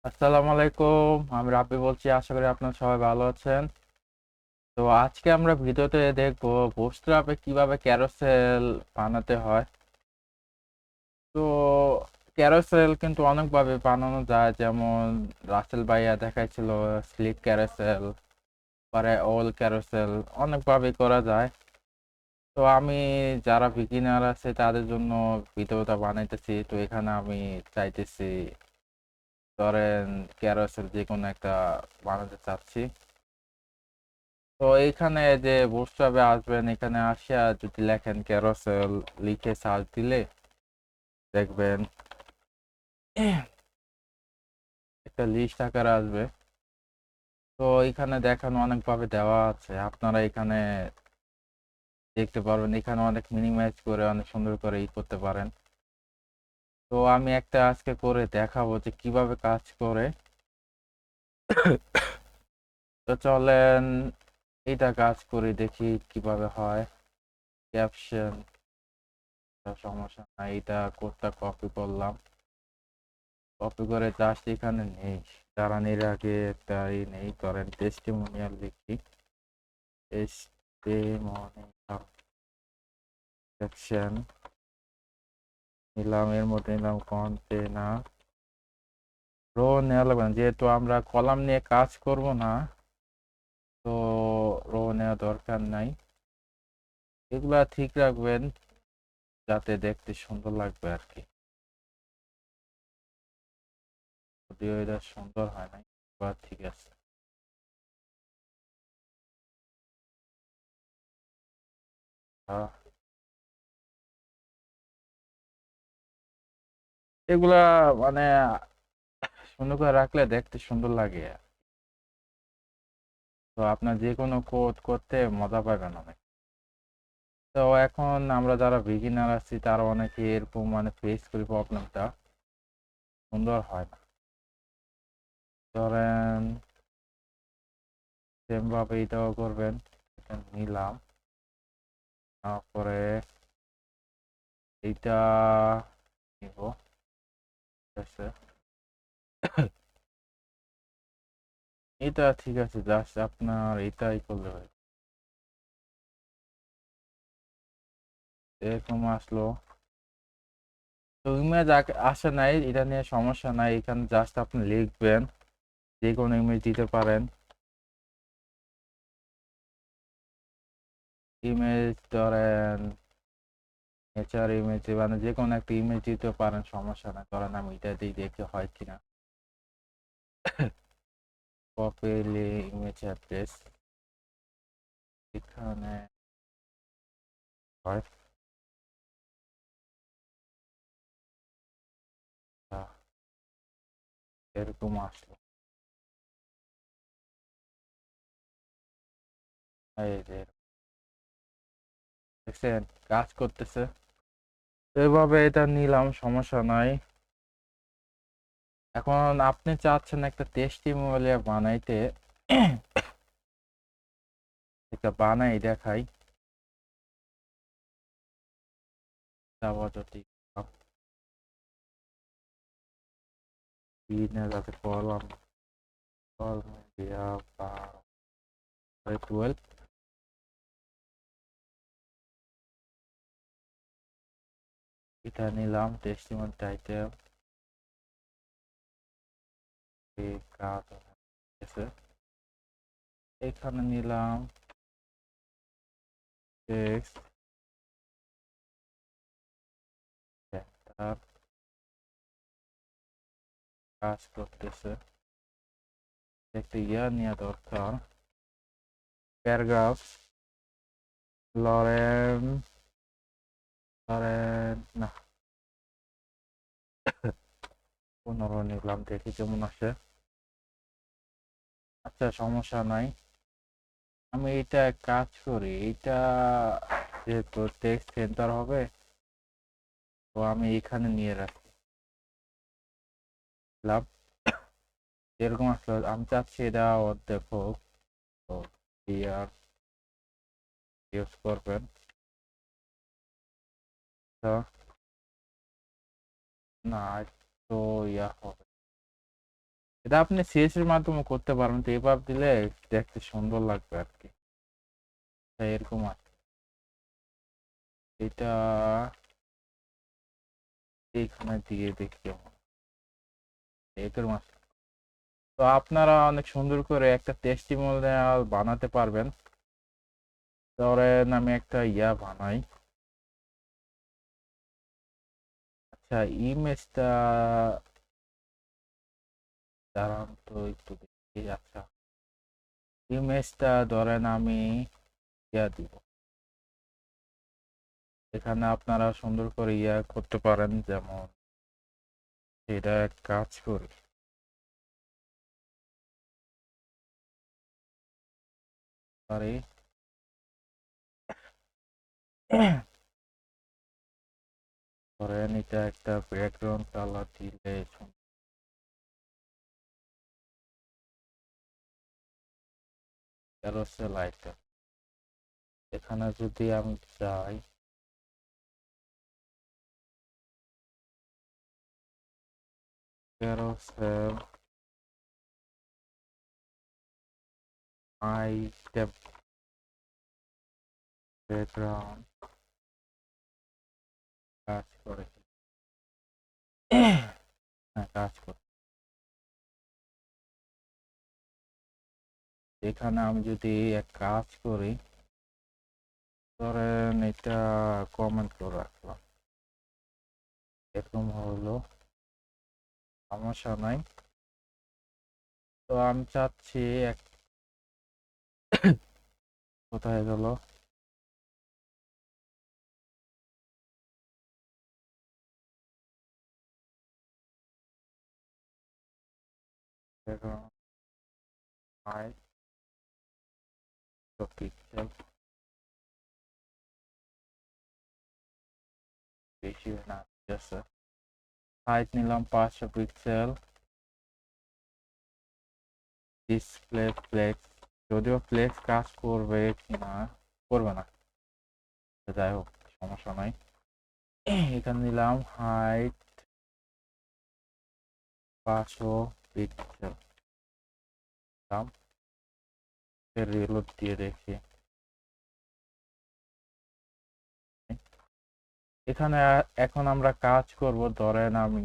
আসসালামু আলাইকুম। আমি রাব্বি বলছি, আশা করি আপনারা সবাই ভালো আছেন। তো আজকে আমরা ভিডিওতে দেখবো বুটস্ট্র্যাপে কিভাবে ক্যারোসেল বানাতে হয়। তো ক্যারোসেল কিন্তু অনেকভাবে বানানো যায়, যেমন রাসেল ভাইয়া দেখাইছিল স্লিক ক্যারোসেল, পরে ওল ক্যারোসেল, অনেকভাবে করা যায়। তো আমি যারা বিগিনার আছে তাদের জন্য ভিডিওটা বানাইতেছি। তো এখানে আমি চাইতেছি ধরেন ক্যারোসেল যে কোনো একটা বানাতে চাচ্ছি। তো এইখানে যে বুটস্ট্র্যাপে আসবেন, এখানে আসিয়া যদি লেখেন ক্যারোসেল, লিখে সার্চ দিলে দেখবেন একটা লিস্ট আকারে আসবে। তো এখানে দেখানো অনেকভাবে দেওয়া আছে, আপনারা এখানে দেখতে পারবেন। এখানে অনেক মিনিমাইজ করে অনেক সুন্দর করে করতে পারেন। তো আমি একটা আজকে করে দেখাবো যে কিভাবে কাজ করে। তো চলেন এটা কাজ করি, দেখি কিভাবে হয়। ক্যাপশন, সমস্যা নাই, এটা কোডটা কপি করলাম। কপি করে জাস্ট এখানে নেই, দাঁড়ান এর আগে একটা নেই, করেন টেস্টিমোনিয়াল লিখি। টেস্টিমোনিয়াল সেকশন নিলাম, এর মধ্যে নিলাম কন্টেনার। রো নেওয়া লাগবে না, যেহেতু আমরা কলাম নিয়ে কাজ করব না, তো রো নেওয়া দরকার নাই। এগুলা ঠিক রাখবেন যাতে দেখতে সুন্দর লাগবে আর কি। যদিও এটা সুন্দর হয় নাই, বা ঠিক আছে। আহ, এগুলা মানে সুন্দর করে রাখলে দেখতে সুন্দর লাগে। তো আপনার যে কোনো কোড করতে মজা পাবেন অনেক। তো এখন আমরা যারা বিগিনার আছি তারা অনেকে এরকম মানে ফেস করি প্রবলেমটা, সুন্দর হয় না। ধরেন সেম ভাবে এটাও করবেন। এটা নিলাম, তারপরে এইটা নিব, ঠিক আছে। এটা ঠিক আছে, জাস্ট আপনার এটাই করলে হয়। এরকম আসলো। তো ইমেজ আসে নাই, এটা নিয়ে সমস্যা নাই। এখানে জাস্ট আপনি লিখবেন, যে কোনো ইমেজ দিতে পারেন। ইমেজ ধরেন নেচার ইমেজ, মানে যে কোনো একটা ইমেজ দিতে পারেন, সমস্যা নাই। ধরেন আমি এটা দিয়ে দেখি হয় কিনা। কপি ইমেজ অ্যাড্রেস, এখানে হয়। আহ, এরকম আসলো। এই যে দেখছেন কাজ করতেছে। তো এভাবে এটা নিলাম, সমস্যা নাই। এখন আপনি চাচ্ছেন একটা টেস্টিমোনিয়াল বানাইতে, এটা বানাই দেখাই। তারপর যদি যাতে কলম, কলম দিয়া বা 12, এটা নিলাম টেস্টিমোনিয়াল টাইটেল। কাজ আছে, এখানে নিলাম টেক্সট সেন্টার, কাজ করতেছে। একটা ইয়া নেওয়া দরকার, প্যারাগ্রাফ। লরেন, লরেন না, 15 নিলাম, দেখি কেমন আসে। আচ্ছা সমস্যা নাই। আমি এটা কাজ করি, এটা যেহেতু টেক্সট সেন্টার হবে, তো আমি এখানে নিয়ে রাখি লাভ। এরকম আসলে আমি চাচ্ছি এটা অর্ধেক হোক। তো ইয়ার ইউজ করবেন। তো না, তো ইয়া হবে, এটা আপনি সিএস এর মাধ্যমে করতে পারবেন, তো এভাবে দিলে দেখতে সুন্দর লাগবে আর কি। তাই এরকম আছে। এটা এইখানে দিয়ে দেখি কেমন একের মাস। তো আপনারা অনেক সুন্দর করে একটা টেস্টিমোনিয়াল বানাতে পারবেন। ধরেন আমি একটা ইয়া বানাই। আচ্ছা, ইমেজটা দাঁড়ান তো একটু দেখি। আচ্ছা, ইমেজটা ধরেন আমি ইয়া দিব। এখানে আপনারা সুন্দর করে ইয়া করতে পারেন, যেমন এটা এক কাজ করি। সরি, ধরেন এটা একটা ব্যাকগ্রাউন্ড কালার দিলে ক্যারোসেল আইটেম। এখানে যদি আমি চাই ক্যারোসেল আইটেম ব্যাকগ্রাউন্ড কাজ করে, হ্যাঁ কাজ করে। এখানে আমি যদি এক কাজ করি, ধরেন এটা কমেন্ট করে রাখলাম, এরকম হলো, সমস্যা নাই। তো আমি চাচ্ছি এক, কোথায় গেল, হাইট পিক্সেল বেশি না, ঠিক আছে। হাইট নিলাম 500 পিক্সেল। ডিসপ্লে ফ্লেক্স, যদিও ফ্লেক্স কাজ করবে কিনা, করবে না, যাই হোক সমস্যা নাই। এখানে নিলাম হাইট 500 পিক্সেল, দাম রিলোড দিয়ে দেখি। এখানে এখন আমরা কাজ করব, ধরেন আমি,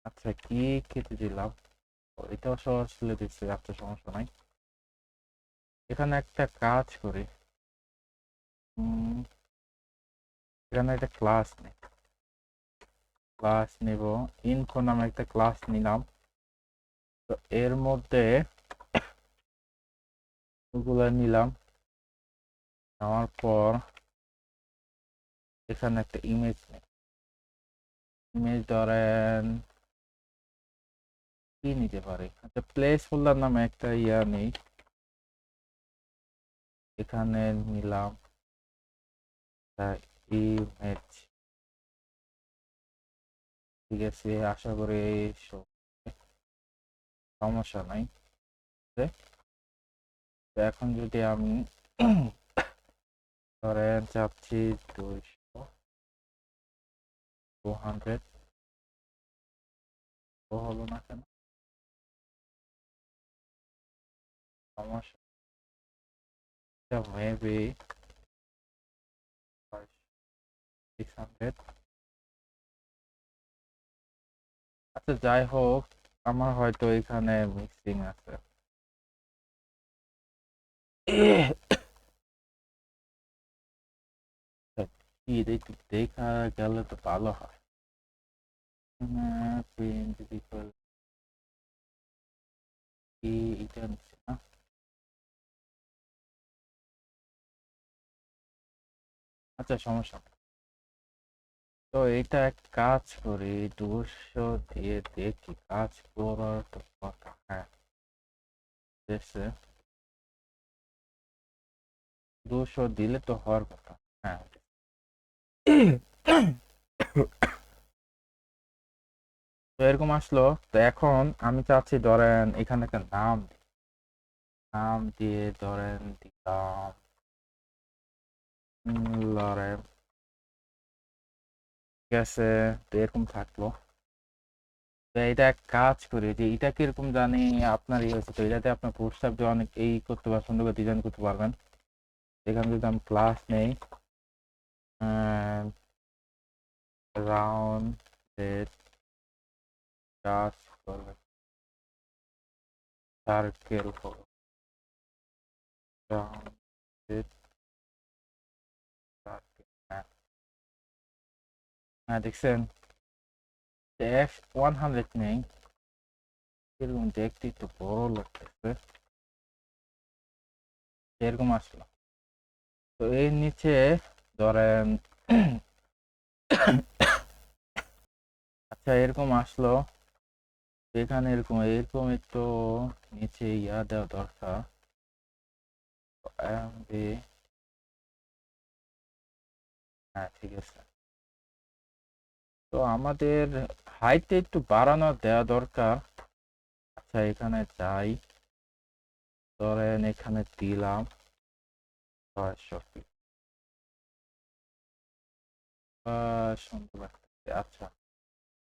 আচ্ছা কি কেটে দিলাম, এটাও সহজ তুলে দিচ্ছি, আচ্ছা সমস্যা নাই। এখানে একটা কাজ করি, এখানে একটা ক্লাস নেই, ক্লাস নিব, ইনফো নামে একটা ক্লাস নিলাম। তো এর মধ্যে ওগুলো নিলাম, নেওয়ার পর এখানে একটা ইমেজ নেই। ইমেজ ধরেন কি নিতে পারি, আচ্ছা প্লেস হোল্ডার নামে একটা ইয়া নেই, এখানে নিলাম ইমেজ। ঠিক আছে, আশা করি সমস্যা নাই। তো এখন যদি আমি ধরেন চাচ্ছি 200 তো হলো না কেন, সমস্যা মেবি 600। আচ্ছা যাই হোক, আমার হয়তো এখানে মিক্সিং আছে। কি একটু দেখা গেলে তো ভালো হয়। প্রিন্ট ইকুয়াল কি, এটা নিচ্ছে না, আচ্ছা সমস্যা নেই। তো এটা এক কাজ করি, 200 দিয়ে দেখি কাজ করার তো কথা, হ্যাঁ দেখছে, 200 দিলে তো হওয়ার কথা, হ্যাঁ। তো এরকম আসলো। তো এখন আমি চাচ্ছি ধরেন এখানে একটা নাম নাম দিয়ে ধরেন দিলাম লরেন, ঠিক আছে। তো এরকম থাকলো। তো এটা এক কাজ করি যে এটা কিরকম জানি আপনার হয়েছে, তো এটাতে আপনার প্রস্তাব দিয়ে অনেক এই করতে পারবেন, সুন্দর করে ডিজাইন করতে পারবেন। এখানে যদি আমি প্লাস নেই, রাউন্ড টাচ করবে, সার্কেল করবে, রাউন্ড সার্কেল। হ্যাঁ হ্যাঁ, দেখছেন F100 নেই, এরকম দেখতে একটু বড় লাগতেছে, এরকম আসলো। তো এর নিচে ধরেন আচ্ছা এরকম আসলো, এখানে এরকম এরকম একটু নিচে ইয়া দেওয়া দরকার। হ্যাঁ ঠিক আছে। তো আমাদের হাইটটা একটু বাড়ানো দেওয়া দরকার। আচ্ছা এখানে যাই, ধরেন এখানে দিলাম 600 feet। সুন্দর লাগতেছে। আচ্ছা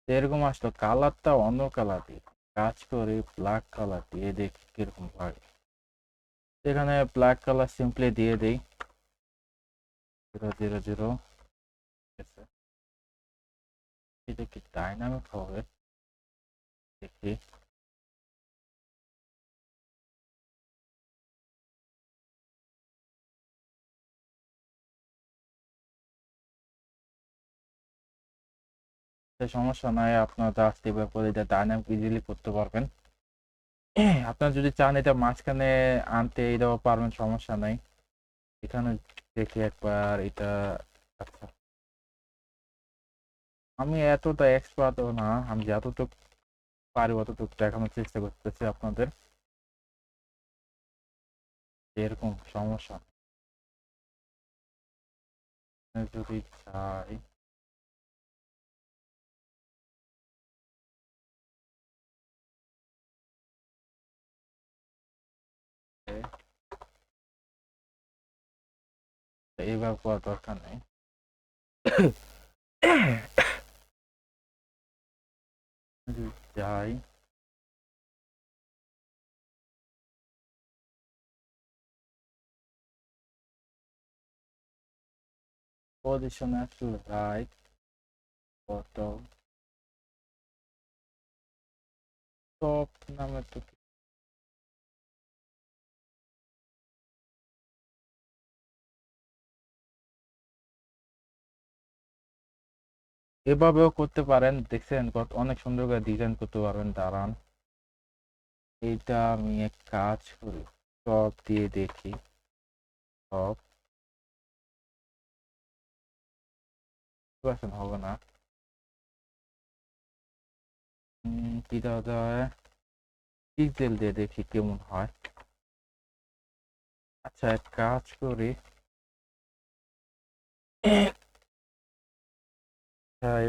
এরকম আসলো, কালারটা অন্য কালার দিই, কাজ করে ব্ল্যাক কালার দিয়ে দেখি কিরকম লাগে। এখানে ব্ল্যাক কালার সিম্পলি দিয়ে দিই 000। এটা কি ডাইনামিক হবে দেখি। সমস্যা নাই, আপনার জাস্ট এবার এটা ডাইনামিক ইজিলি করতে পারবেন। আপনার যদি চান এটা মাঝখানে আনতে এটাও পারবেন, সমস্যা নাই। এখানে দেখি একবার এটা। আচ্ছা আমি এতটা এক্সপার্টও না, আমি যতটুকু পারি অতটুকু দেখানোর চেষ্টা করতেছি আপনাদের। এরকম সমস্যা যদি চাই, এইভাবে করার দরকার নেই। যদি যাই, পজিশন আসলে রাইট, বটম টপ নামে তো এভাবেও করতে পারেন। দেখছেন কত অনেক সুন্দর করে ডিজাইন করতে পারবেন। দাঁড়ান এইটা আমি এক কাজ করি, টপ দিয়ে দেখি। টপ পার্সেন্ট হবে না, কি দেওয়া যায়, পিক্সেল দিয়ে দেখি কেমন হয়। আচ্ছা এক কাজ করি,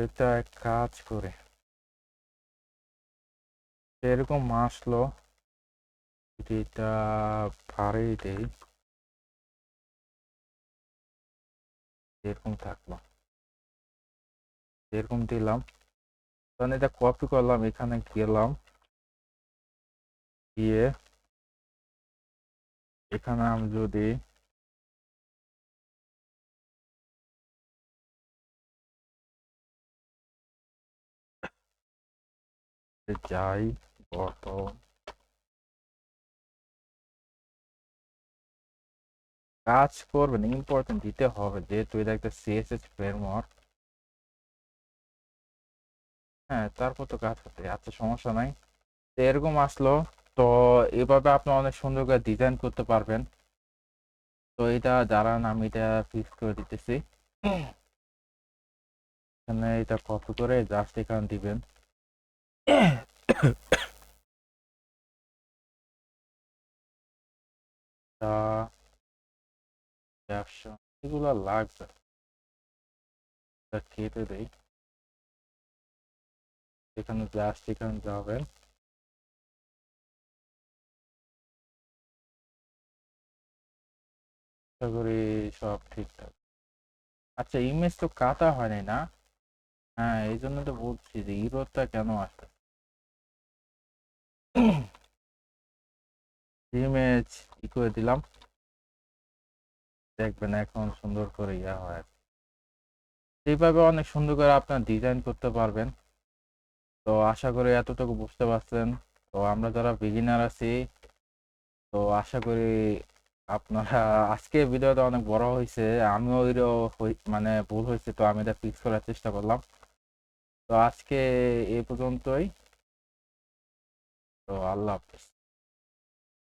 এটা এক কাজ করে এরকম আসলো, যদি এটা বাড়িয়ে দেই এরকম থাকলো, এরকম দিলাম। তখন এটা কপি করলাম, এখানে গেলাম, গিয়ে এখানে আমি যদি যাই, বটম কাজ করবেন, ইম্পর্টেন্ট দিতে হবে যেহেতু এটা একটা সিএসএস ফ্রেমওয়ার্ক। হ্যাঁ তারপর তো কাজ করতে, আচ্ছা সমস্যা নাই। তো এরকম আসলো, তো এভাবে আপনি অনেক সুন্দর করে ডিজাইন করতে পারবেন। তো এটা দাঁড়ান আমি এটা ফিক্স করে দিতেছি। এখানে এটা কপি করে জাস্ট এখানে দিবেন। ব্যবসা এগুলো লাগবে, এটা কেটে দেই। এখানে জাস্ট এখানে যাবেন, আশা করি সব ঠিকঠাক। আচ্ছা ইমেজ তো কাটা হয়নি না? হ্যাঁ এই জন্য তো বলছি যে ইরোরটা কেন আসে। ইমেজ ই করে দিলাম, দেখবেন এখন সুন্দর করে ইয়া হয়। এইভাবে অনেক সুন্দর করে আপনার ডিজাইন করতে পারবেন। তো আশা করি এতটুকু বুঝতে পারছেন। তো আমরা যারা বিগিনার আছি, তো আশা করি আপনারা আজকে ভিডিওটা অনেক বড় হয়েছে, আমিও মানে ভুল হয়েছে, তো আমি এটা ফিক্স করার চেষ্টা করলাম। তো আজকে এই পর্যন্তই। তো আল্লাহ হাফেজ।